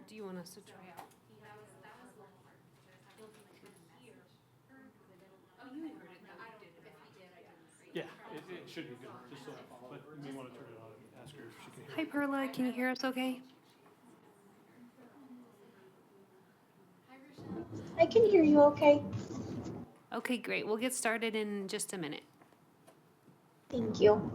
Do you want us to try out? Yeah, it should be good, just so, but you may want to turn it on and ask her if she can hear. Hi, Perla. Can you hear us okay? I can hear you okay. Okay, great. We'll get started in just a minute. Thank you.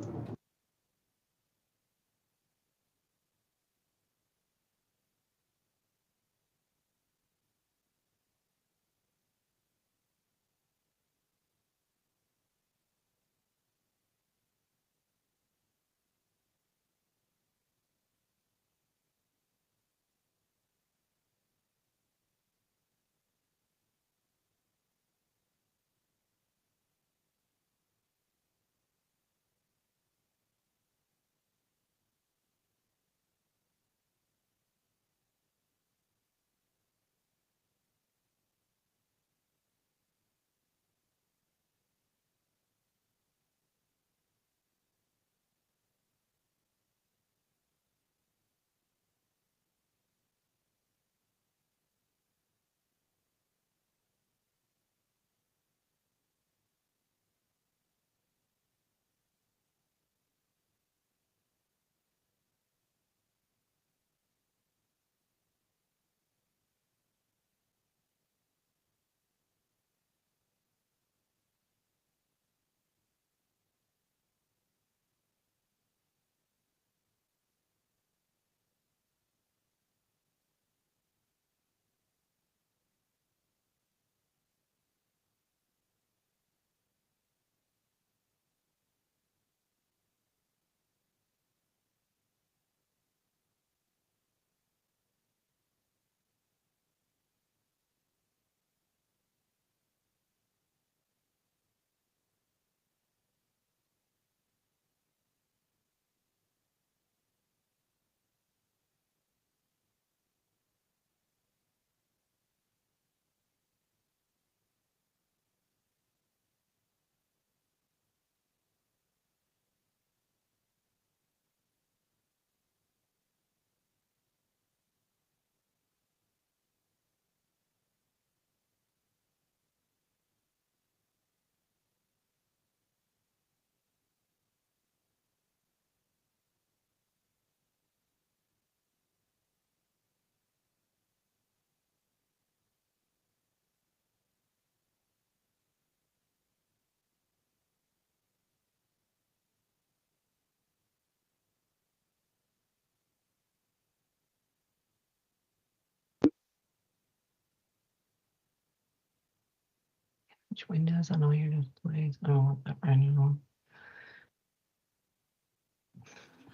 Which windows on all your displays? I don't want that anymore.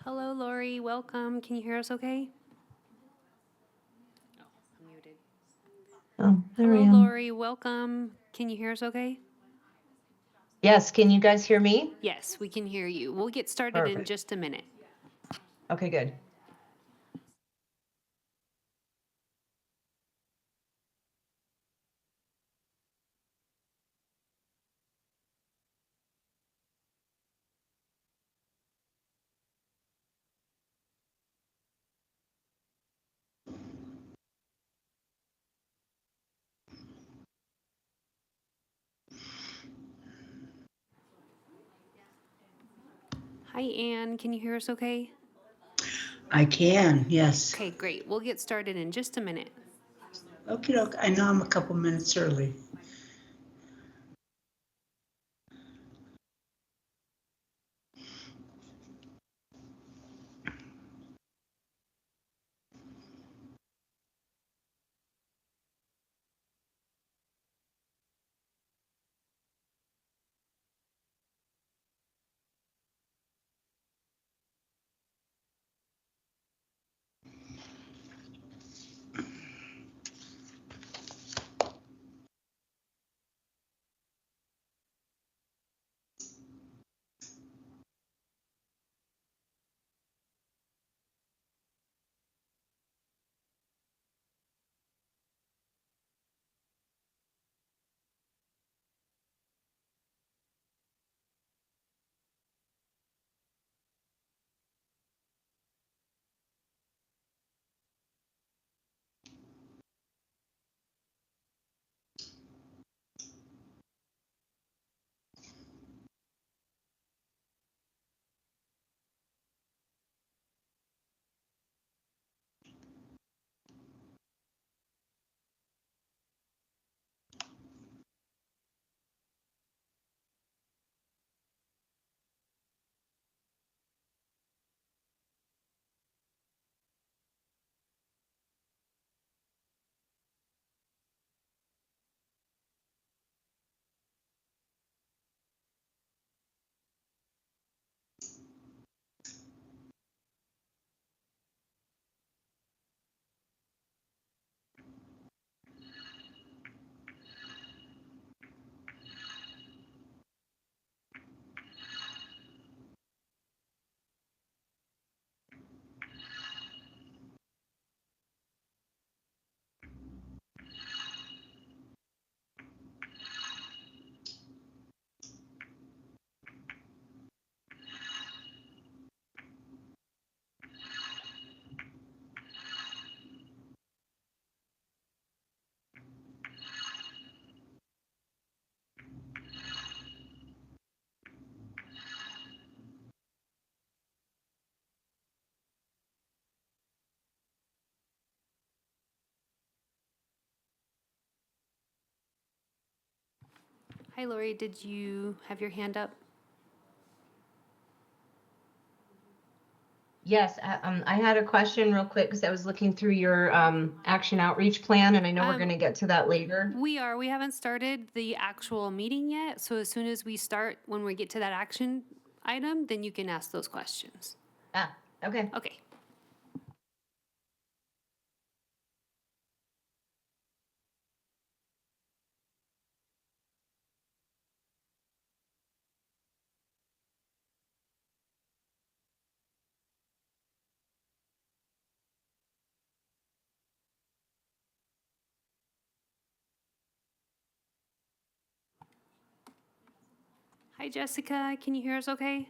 Hello, Lori. Welcome. Can you hear us okay? Oh, I'm muted. Oh, there Hello, I am. Lori. Welcome. Can you hear us okay? Yes, can you guys hear me? Yes, we can hear you. We'll get started in Perfect. just a minute. Okay, good. Hi, Anne. Can you hear us okay? I can, yes. Okay, great. We'll get started in just a minute. Okay, I know I'm a couple minutes early. Hi, Lori. Did you have your hand up? Yes, I had a question real quick because I was looking through your action outreach plan, and I know we're going to get to that later. We are. We haven't started the actual meeting yet. So as soon as we start, when we get to that action item, then you can ask those questions. Ah, okay. Okay. Hi, Jessica. Can you hear us okay?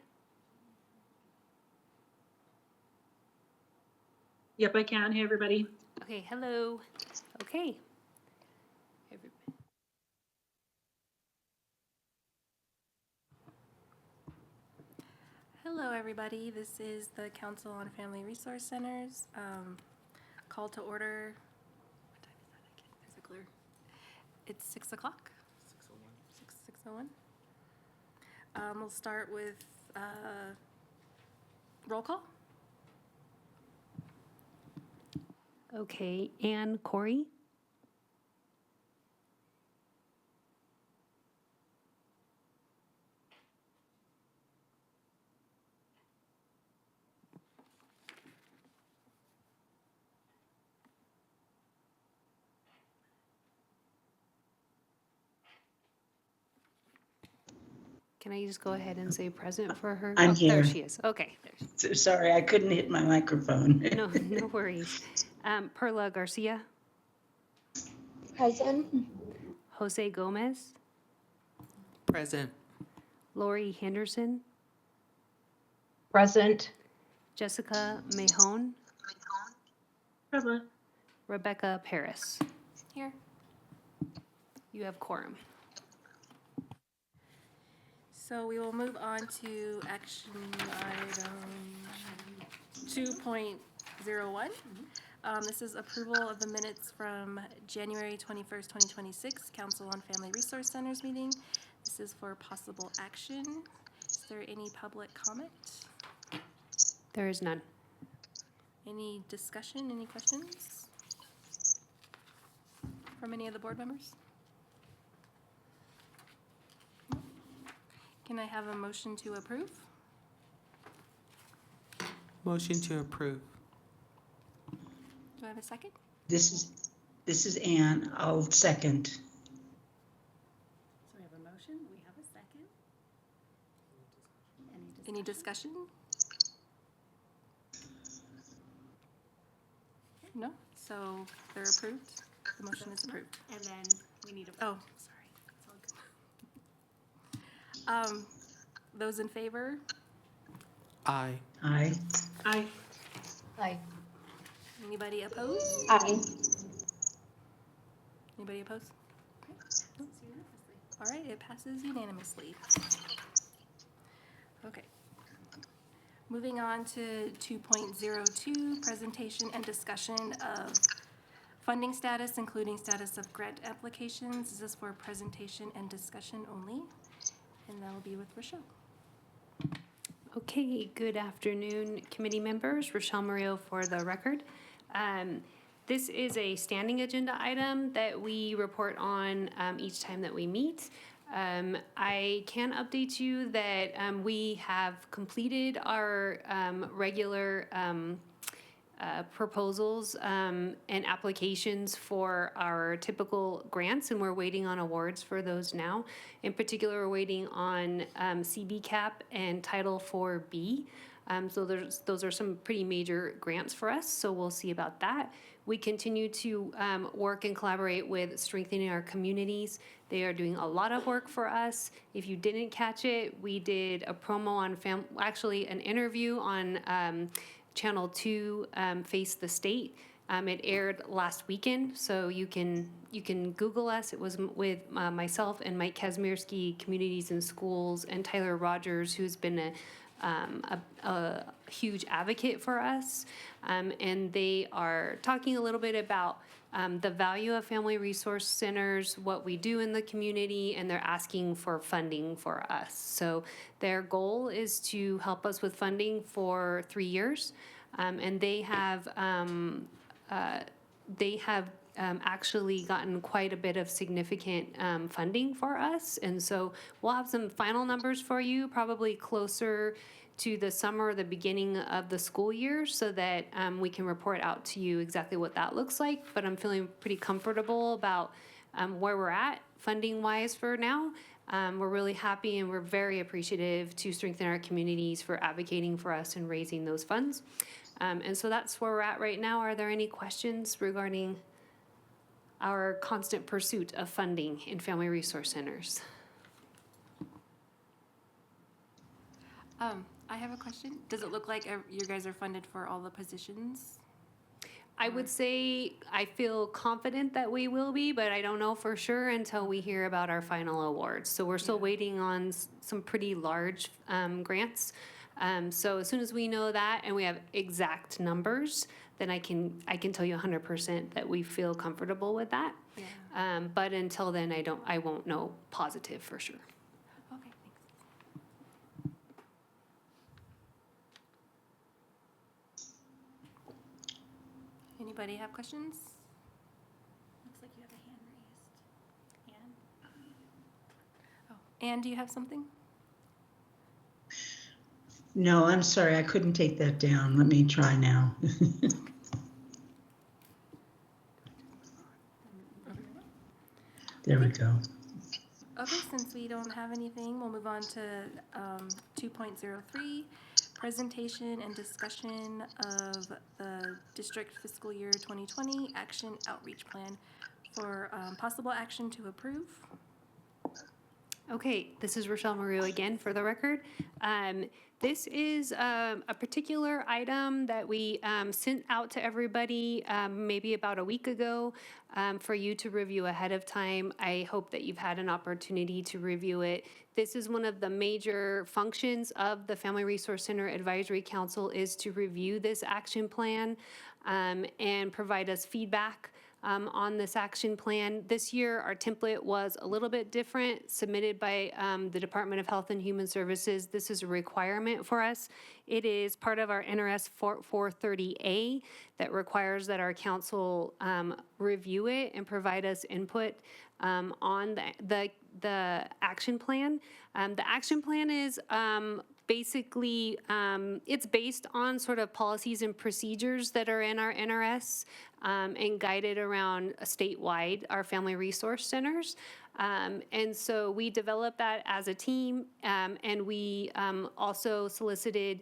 Yep, I can. Hey, everybody. Okay, hello. Okay. Hello, everybody. This is the Council on Family Resource Centers. Call to order. What time is that again? There's a glare. It's 6 o'clock. 6:01. We'll start with roll call. Okay, Ann Corey. Can I just go ahead and say present for her? I'm There here. she is. Okay. There. So sorry, I couldn't hit my microphone. No, no worries. Perla Garcia, Present. Jose Gomez, Present. Lori Henderson, Present. Jessica Mahone, Present. Rebecca Paris. Here. You have quorum. So we will move on to action item 2.01. This is approval of the minutes from January 21st, 2026, Council on Family Resource Centers meeting. This is for possible action. Is there any public comment? There is none. Any discussion, any questions from any of the board members? Can I have a motion to approve? Motion to approve. Do I have a second? This is Ann. I'll second. So we have a motion, we have a second. Any discussion? No? So they're approved? The motion is approved. And then we need a. Oh, sorry. It's all good. Those in favor? Aye. Aye. Aye. Aye. Anybody opposed? Aye. Anybody opposed? All right, it passes unanimously. Okay. Moving on to 2.02, presentation and discussion of funding status, including status of grant applications. This is for presentation and discussion only, and that will be with Rochelle. Okay, good afternoon, committee members. Rochelle Murillo for the record. This is a standing agenda item that we report on each time that we meet. I can update you that we have completed our regular proposals and applications for our typical grants, and we're waiting on awards for those now. In particular, we're waiting on CBCAP and Title IV-B. So those are some pretty major grants for us, so we'll see about that. We continue to work and collaborate with Strengthening Our Communities. They are doing a lot of work for us. If you didn't catch it, we did a promo on actually an interview on Channel 2, Face the State. It aired last weekend, so you can Google us. It was with myself and Mike Kazmierski, Communities and Schools, and Tyler Rogers, who's been a huge advocate for us. And they are talking a little bit about the value of family resource centers, what we do in the community, and they're asking for funding for us. So their goal is to help us with funding for 3 years. And they have actually gotten quite a bit of significant funding for us. And so we'll have some final numbers for you, probably closer to the summer or the beginning of the school year, so that we can report out to you exactly what that looks like. But I'm feeling pretty comfortable about where we're at funding-wise for now. We're really happy and we're very appreciative to Strengthen Our Communities for advocating for us and raising those funds. And so that's where we're at right now. Are there any questions regarding our constant pursuit of funding in family resource centers? I have a question. Does it look like you guys are funded for all the positions? I would say I feel confident that we will be, but I don't know for sure until we hear about our final awards. So we're still waiting on some pretty large grants. So as soon as we know that and we have exact numbers, then I can tell you 100% that we feel comfortable with that. Yeah. But until then, I won't know positive for sure. Okay, thanks. Anybody have questions? Looks like you have a hand raised. Anne? Oh, Anne, do you have something? No, I'm sorry, I couldn't take that down. Let me try now. There we go. Okay, since we don't have anything, we'll move on to 2.03, presentation and discussion of the district fiscal year 2020 action outreach plan for possible action to approve. Okay, this is Rochelle Maru again for the record. This is a particular item that we sent out to everybody maybe about a week ago for you to review ahead of time. I hope that you've had an opportunity to review it. This is one of the major functions of the Family Resource Center Advisory Council, is to review this action plan and provide us feedback on this action plan. This year, our template was a little bit different, submitted by the Department of Health and Human Services. This is a requirement for us. It is part of our NRS 430A that requires that our council review it and provide us input on the action plan. The action plan is basically, it's based on sort of policies and procedures that are in our NRS and guided around statewide, our family resource centers. And so we developed that as a team, and we also solicited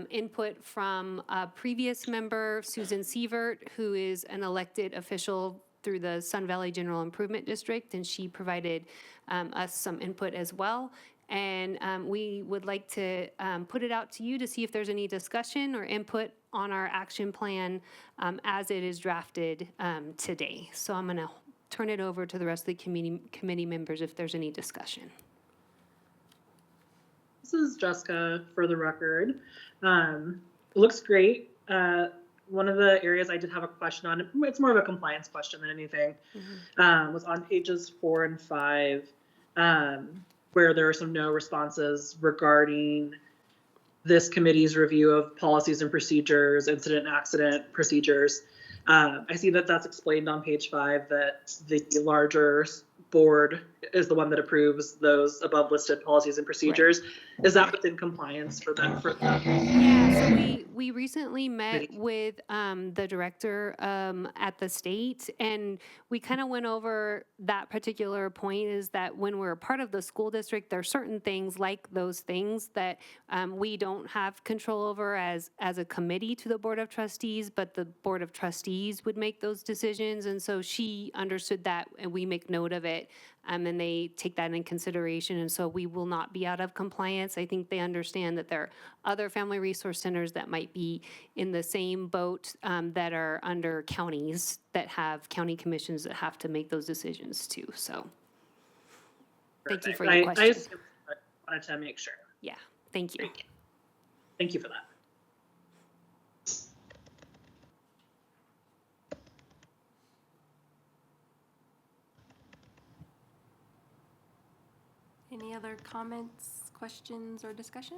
input from a previous member, Susan Sievert, who is an elected official through the Sun Valley General Improvement District, and she provided us some input as well. And we would like to put it out to you to see if there's any discussion or input on our action plan as it is drafted today. So I'm going to turn it over to the rest of the committee members if there's any discussion. This is Jessica for the record. It looks great. One of the areas I did have a question on, it's more of a compliance question than anything, was on pages 4 and 5, where there are some no responses regarding this committee's review of policies and procedures, incident and accident procedures. I see that that's explained on page 5, that the larger board is the one that approves those above listed policies and procedures. Right. Is that within compliance for them? Yeah, so we recently met with the director at the state, and we kind of went over that particular point, is that when we're a part of the school district, there are certain things like those things that we don't have control over as a committee to the Board of Trustees, but the Board of Trustees would make those decisions. And so she understood that, and we make note of it, and they take that in consideration. And so we will not be out of compliance. I think they understand that there are other family resource centers that might be in the same boat that are under counties that have county commissions that have to make those decisions too. So thank you for your question. I wanted to make sure. Yeah, thank you. Thank you for that. Any other comments, questions, or discussion?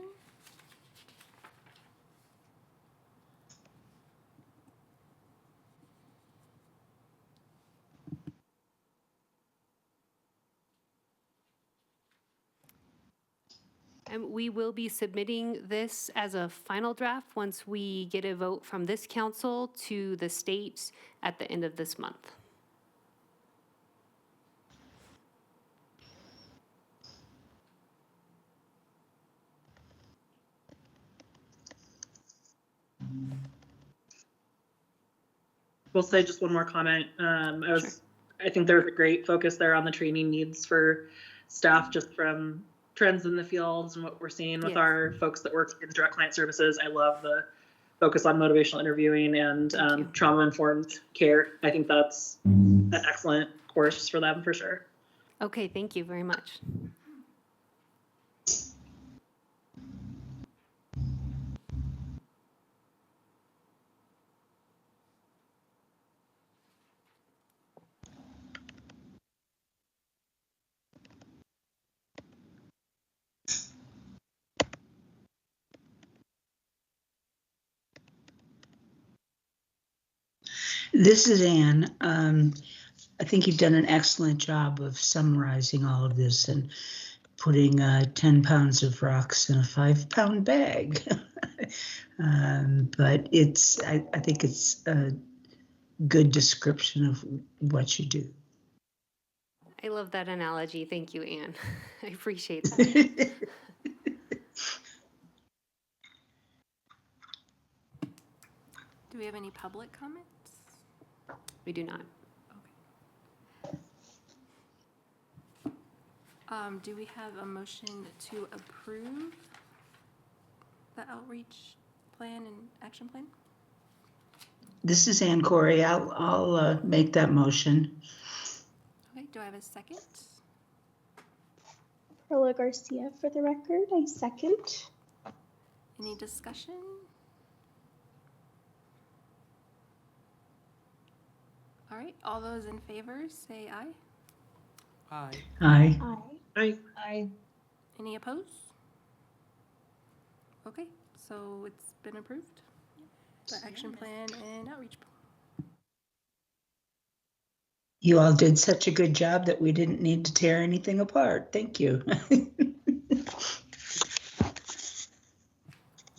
And we will be submitting this as a final draft once we get a vote from this council to the state at the end of this month. We'll say just one more comment. I think there was a great focus there on the training needs for staff, just from trends in the fields and what we're seeing with Yes. our folks that work in direct client services. I love the focus on motivational interviewing and Thank you. trauma-informed care. I think that's an excellent course for them for sure. Okay, thank you very much. This is Anne. I think you've done an excellent job of summarizing all of this and putting 10 pounds of rocks in a 5-pound bag. But I think it's a good description of what you do. I love that analogy. Thank you, Anne. I appreciate that. Do we have any public comments? We do not. Do we have a motion to approve the outreach plan and action plan? This is Ann Corey. I'll make that motion. Okay, do I have a second? Perla Garcia for the record, I second. Any discussion? All right, all those in favor say aye. Aye. Aye. Aye. Aye. Any opposed? Okay, so it's been approved. The action plan and outreach. You all did such a good job that we didn't need to tear anything apart. Thank you.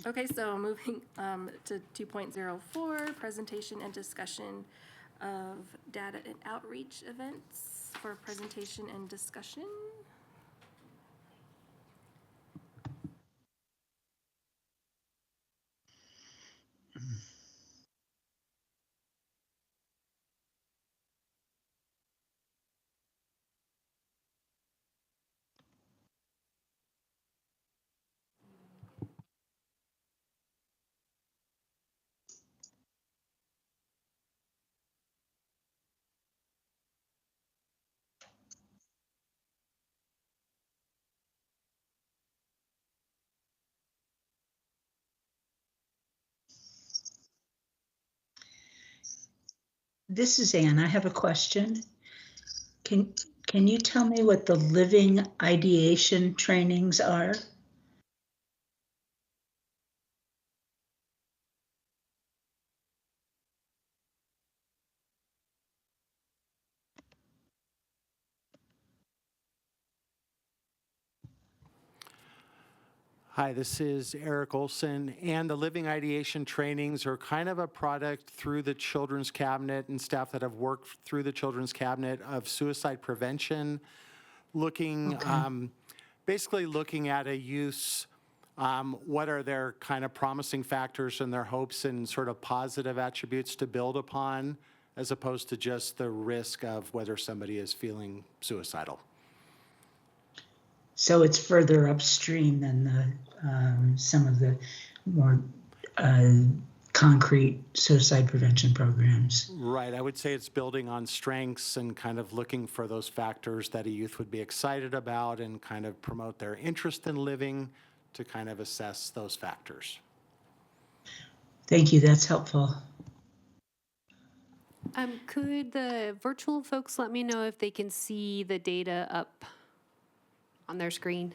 Okay, so moving to 2.04, presentation and discussion of data and outreach events for presentation and discussion. This is Ann. I have a question. Can you tell me what the living ideation trainings are? Hi, this is Eric Olson, and the Living Ideation trainings are kind of a product through the Children's Cabinet and staff that have worked through the Children's Cabinet of suicide prevention, looking, basically looking at a youth's, what are their kind of promising factors and their hopes and sort of positive attributes to build upon, as opposed to just the risk of whether somebody is feeling suicidal. So it's further upstream than some of the more concrete suicide prevention programs. Right. I would say it's building on strengths and kind of looking for those factors that a youth would be excited about and kind of promote their interest in living to kind of assess those factors. Thank you, that's helpful. Could the virtual folks let me know if they can see the data up on their screen?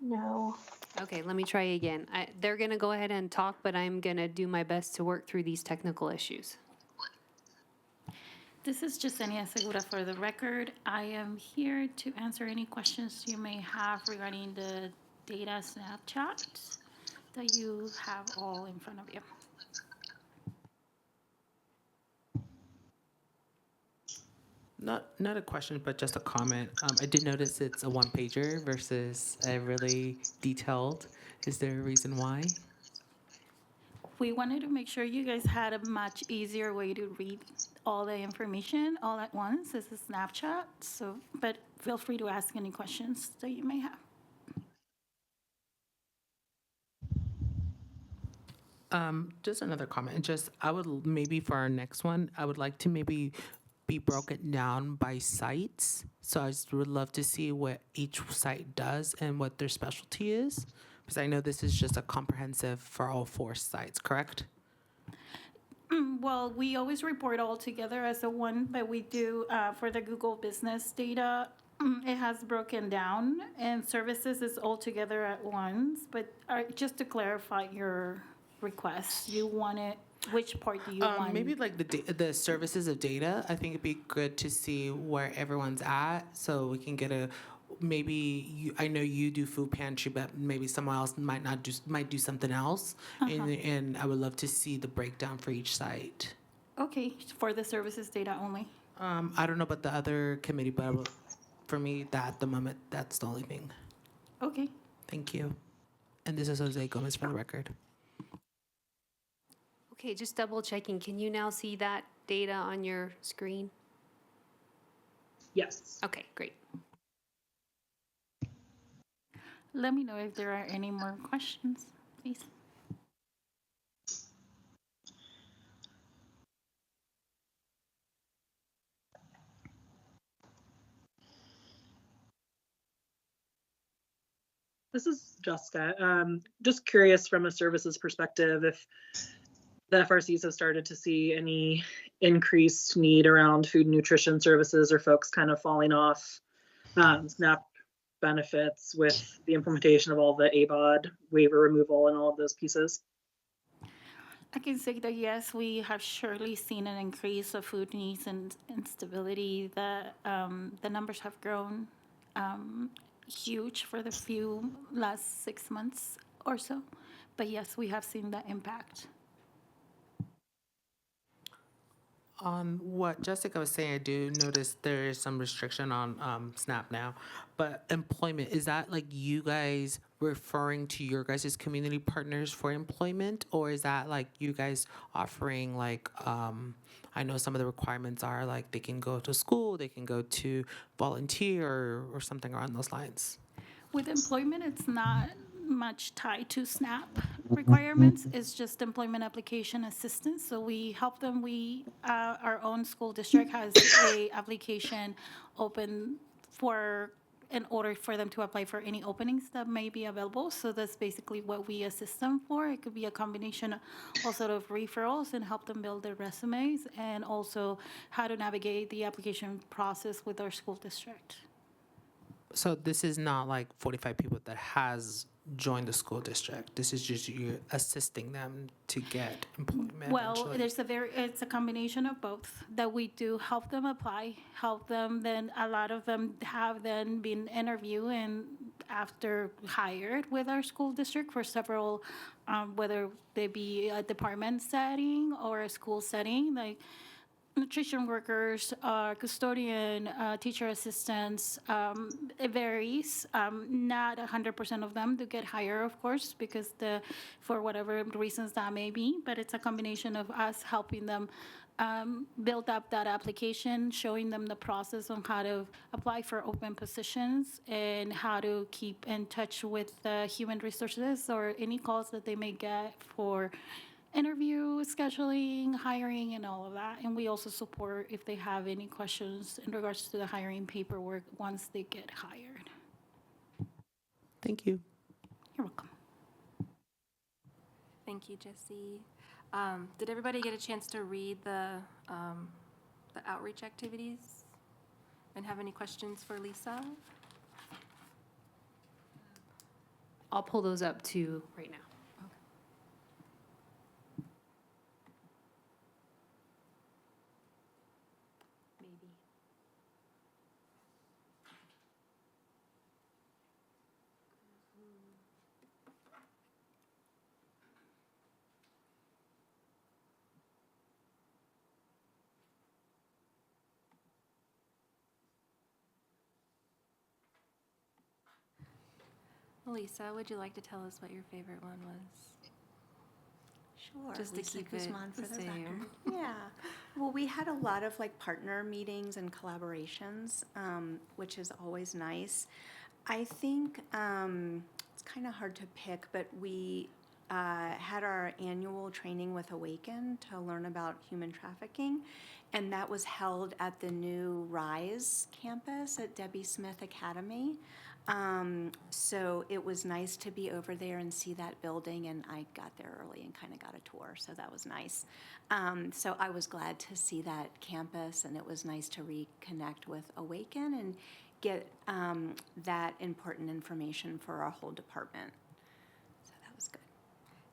No. Okay, let me try again. They're going to go ahead and talk, but I'm going to do my best to work through these technical issues. This is Yesenia Segura for the record. I am here to answer any questions you may have regarding the data snapshot that you have all in front of you. Not a question, but just a comment. I did notice it's a one-pager versus a really detailed. Is there a reason why? We wanted to make sure you guys had a much easier way to read all the information all at once as a snapshot. So, but feel free to ask any questions that you may have. Just another comment. Just I would maybe for our next one, I would like to maybe be broken down by sites. So I just would love to see what each site does and what their specialty is, because I know this is just a comprehensive for all 4 sites, correct? Well, we always report all together as a one, but we do, for the Google business data, it has broken down and services is all together at once. But just to clarify your request, you want it, which part do you want? Maybe like the services of data. I think it'd be good to see where everyone's at, so we can get a maybe. I know you do food pantry, but maybe someone else might do something else, and I would love to see the breakdown for each site. Okay, for the services data only. I don't know about the other committee, but for me, that at the moment, that's the only thing. Okay. Thank you. And this is Jose Gomez for the record. Okay, just double checking. Can you now see that data on your screen? Yes. Okay, great. Let me know if there are any more questions, please. This is Jessica. Just curious from a services perspective if the FRCs have started to see any increased need around food and nutrition services or folks kind of falling off SNAP benefits with the implementation of all the ABOD waiver removal and all of those pieces. I can say that yes, we have surely seen an increase of food needs and instability. The numbers have grown huge for the last 6 months or so. But yes, we have seen that impact. On what Jessica was saying, I do notice there is some restriction on SNAP now, but employment, is that like you guys referring to your guys' community partners for employment, or is that like you guys offering like, I know some of the requirements are like they can go to school, they can go to volunteer or something around those lines? With employment, it's not much tied to SNAP requirements. It's just employment application assistance. So we help them. Our own school district has a application open in order for them to apply for any openings that may be available. So that's basically what we assist them for. It could be a combination also of referrals and help them build their resumes, and also how to navigate the application process with our school district. So this is not like 45 people that has joined the school district. This is just you assisting them to get employment. Well, eventually. it's a combination of both that we do help them apply, help them. Then a lot of them have then been interviewed and after hired with our school district for several, whether they be a department setting or a school setting, like nutrition workers, custodian, teacher assistants. It varies. Not 100% of them do get hired, of course, because for whatever reasons that may be. But it's a combination of us helping them build up that application, showing them the process on how to apply for open positions and how to keep in touch with human resources or any calls that they may get for interview, scheduling, hiring, and all of that. And we also support if they have any questions in regards to the hiring paperwork once they get hired. Thank you. You're welcome. Thank you, Jesse. Did everybody get a chance to read the outreach activities? And have any questions for Lisa? I'll pull those up too right now. Maybe. Lisa, would you like to tell us what your favorite one was? Sure. Just to Lisa keep Guzman it for the the same. record. Yeah. Well, we had a lot of like partner meetings and collaborations, which is always nice. I think it's kind of hard to pick, but we had our annual training with Awaken to learn about human trafficking, and that was held at the new RISE campus at Debbie Smith Academy. So it was nice to be over there and see that building, and I got there early and kind of got a tour, so that was nice. So I was glad to see that campus, and it was nice to reconnect with Awaken and get that important information for our whole department. So that was good.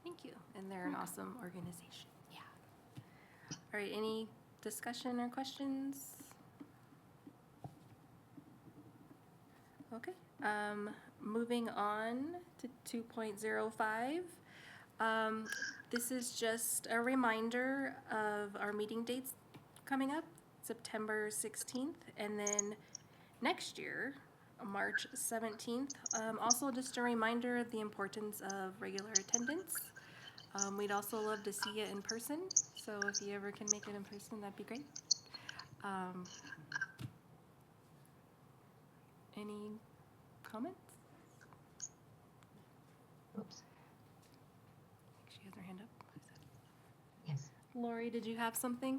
Thank you. And they're an awesome organization. Yeah. All right, any discussion or questions? Okay, moving on to 2.05. This is just a reminder of our meeting dates coming up, September 16th, and then next year, March 17th. Also, just a reminder of the importance of regular attendance. We'd also love to see you in person, so if you ever can make it in person, that'd be great. Any comments? Oops. She has her hand up. Yes. Lori, did you have something?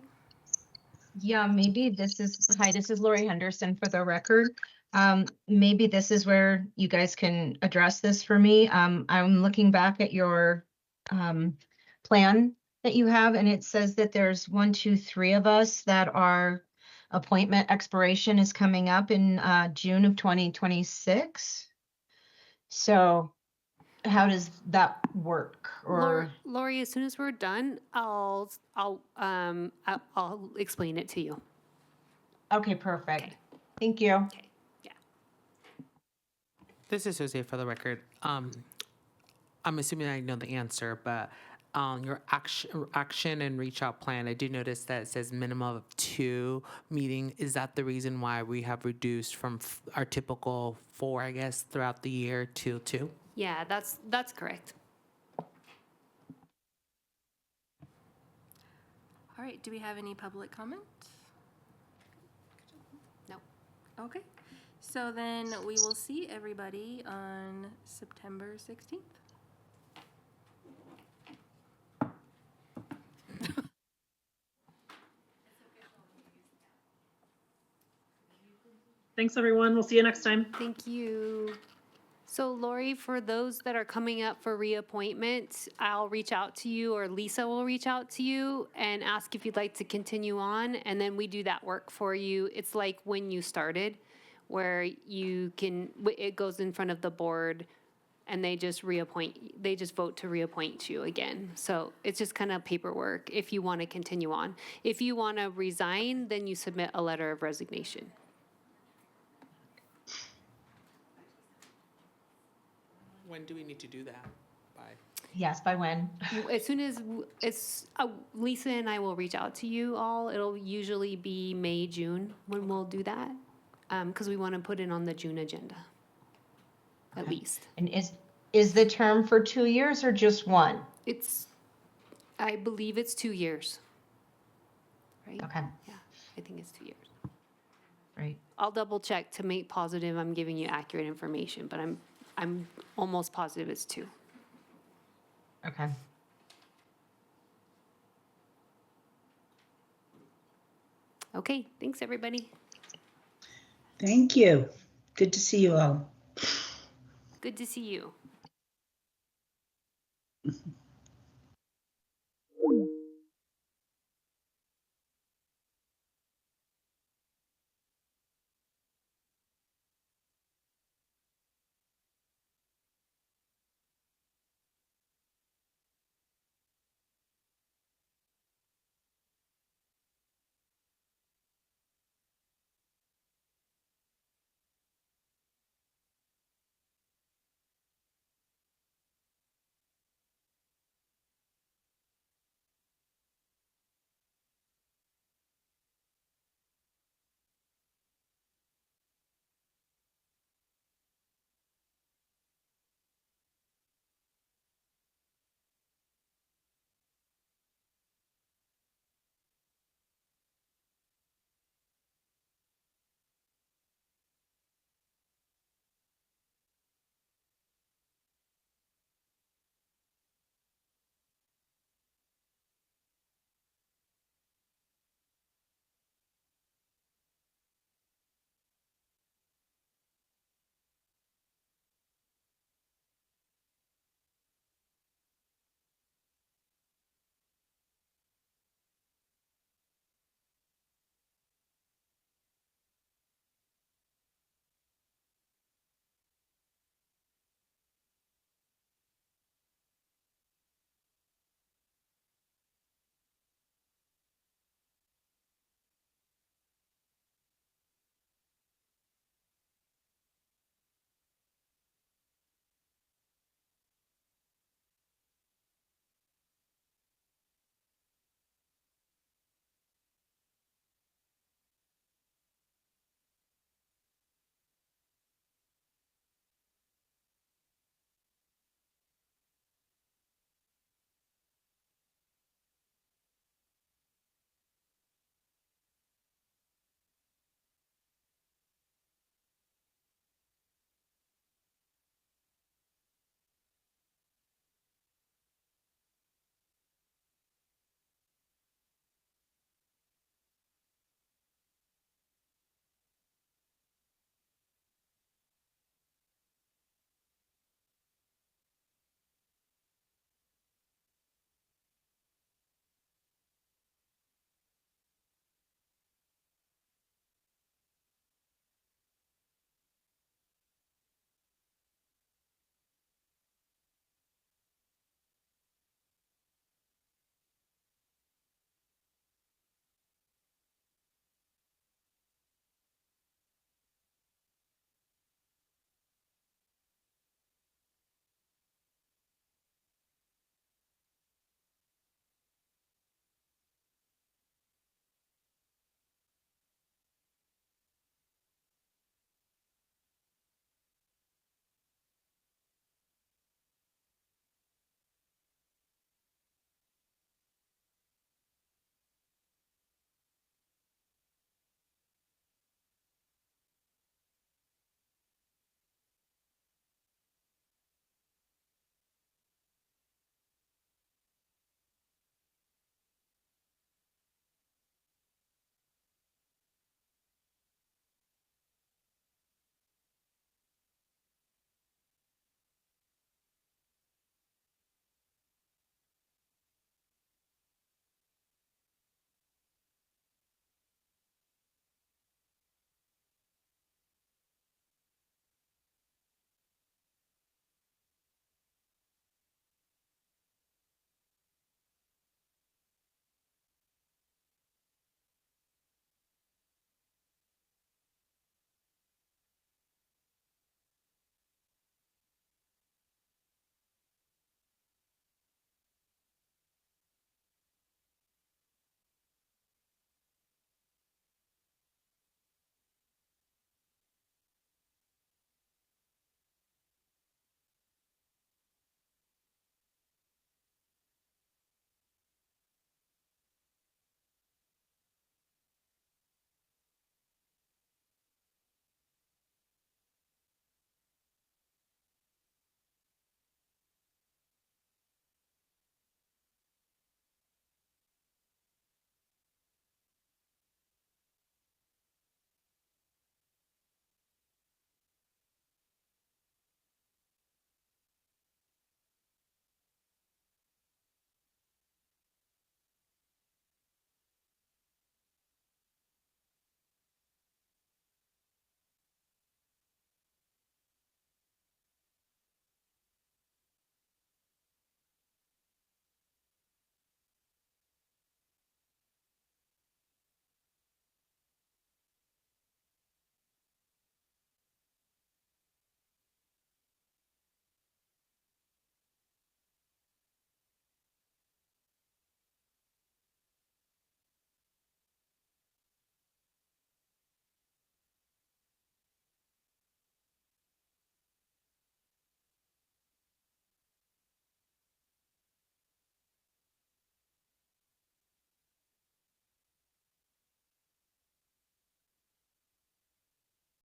Yeah, maybe this is Lori Henderson for the record. Maybe this is where you guys can address this for me. I'm looking back at your plan that you have, and it says that there's 3 of us that our appointment expiration is coming up in June of 2026. So how does that work? Or Lori, as soon as we're done, I'll explain it to you. okay, perfect. Okay. Thank you. Okay. Yeah. This is Jose for the record. I'm assuming I know the answer, but your action and reach out plan, I do notice that it says minimum of 2 meeting. Is that the reason why we have reduced from our typical 4, I guess, throughout the year to 2? Yeah, that's correct. All right, do we have any public comment? No. Okay, so then we will see everybody on September 16th. Thanks, everyone. We'll see you next time. Thank you. So Lori, for those that are coming up for reappointment, I'll reach out to you, or Lisa will reach out to you and ask if you'd like to continue on, and then we do that work for you. It's like when you started, where you can, it goes in front of the board and they just vote to reappoint you again. So it's just kind of paperwork if you want to continue on. If you want to resign, then you submit a letter of resignation. When do we need to do that? By? Yes, by when? As soon as Lisa and I will reach out to you all, it'll usually be May, June when we'll do that, because we want to put it on the June agenda, at least. And is the term for 2 years or just 1? I believe it's 2 years. Right? Okay, Yeah, I think it's 2 years. right. I'll double check to make positive I'm giving you accurate information, but I'm almost positive it's 2. Okay. Okay, thanks everybody. Thank you. Good to see you all. Good to see you.